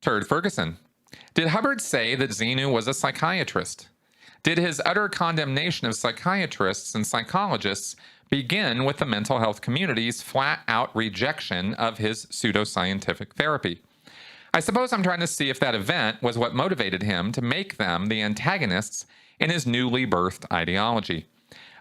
Turd Ferguson. Did Hubbard say that Xenu was a psychiatrist? Did his utter condemnation of psychiatrists and psychologists begin with the mental health community's flat-out rejection of his pseudoscientific therapy? I suppose I'm trying to see if that event was what motivated him to make them the antagonists in his newly birthed ideology.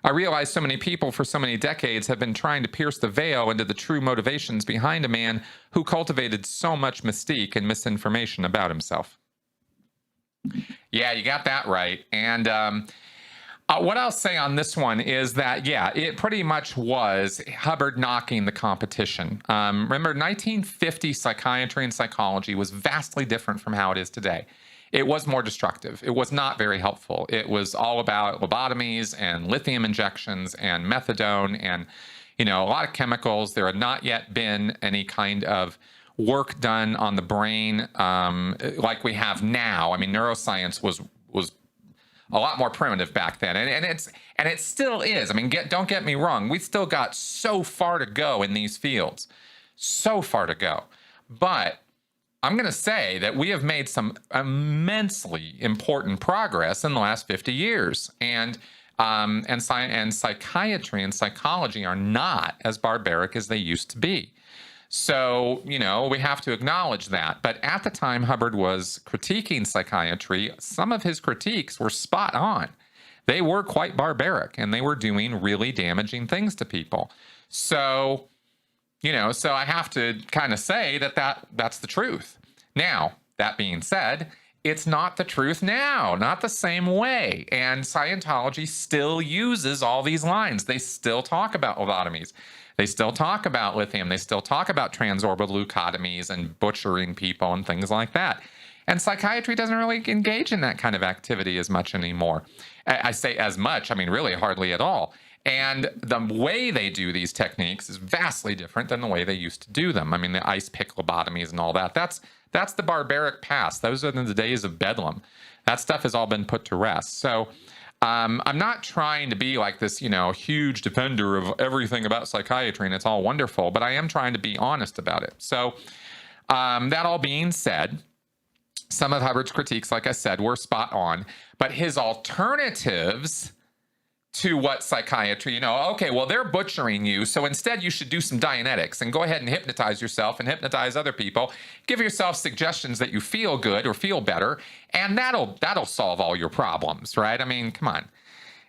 I realize so many people for so many decades have been trying to pierce the veil into the true motivations behind a man who cultivated so much mystique and misinformation about himself. Yeah, you got that right. And what I'll say on this one is that, yeah, it pretty much was Hubbard knocking the competition. Remember, 1950 psychiatry and psychology was vastly different from how it is today. It was more destructive. It was not very helpful. It was all about lobotomies and lithium injections and methadone and, a lot of chemicals. There had not yet been any kind of work done on the brain like we have now. I mean, neuroscience was a lot more primitive back then, and it still is. I mean, don't get me wrong. We still got so far to go in these fields, so far to go. But I'm going to say that we have made some immensely important progress in the last 50 years, and psychiatry and psychology are not as barbaric as they used to be. So, we have to acknowledge that. But at the time Hubbard was critiquing psychiatry, some of his critiques were spot on. They were quite barbaric, and they were doing really damaging things to people. So, so I have to kind of say that's the truth. Now, that being said, it's not the truth now, not the same way. And Scientology still uses all these lines. They still talk about lobotomies. They still talk about lithium. They still talk about transorbital leucotomies and butchering people and things like that. And psychiatry doesn't really engage in that kind of activity as much anymore. I say as much, I mean really hardly at all. And the way they do these techniques is vastly different than the way they used to do them. I mean, the ice pick lobotomies and all that, that's the barbaric past. Those are the days of Bedlam. That stuff has all been put to rest. So I'm not trying to be like this, huge defender of everything about psychiatry and it's all wonderful, but I am trying to be honest about it. So that all being said, some of Hubbard's critiques, like I said, were spot on, but his alternatives to what psychiatry, okay, well, they're butchering you, so instead you should do some Dianetics and go ahead and hypnotize yourself and hypnotize other people. Give yourself suggestions that you feel good or feel better, and that'll solve all your problems, right? I mean, come on.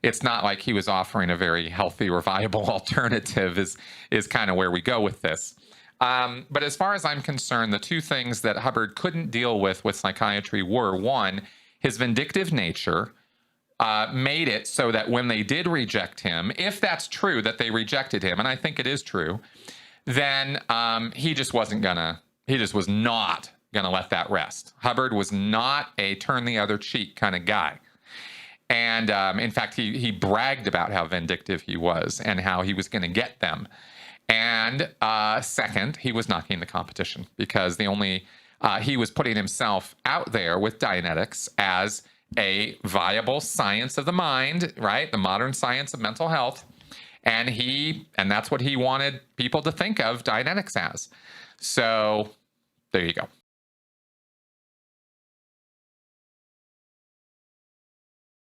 It's not like he was offering a very healthy or viable alternative is kind of where we go with this. But as far as I'm concerned, the two things that Hubbard couldn't deal with psychiatry were, one, his vindictive nature, made it so that when they did reject him, if that's true that they rejected him, and I think it is true, then he just was not gonna let that rest. Hubbard was not a turn the other cheek kind of guy. And in fact, he bragged about how vindictive he was and how he was gonna get them. And second, he was knocking the competition because he was putting himself out there with Dianetics as a viable science of the mind, right? The modern science of mental health. And that's what he wanted people to think of Dianetics as. So there you go.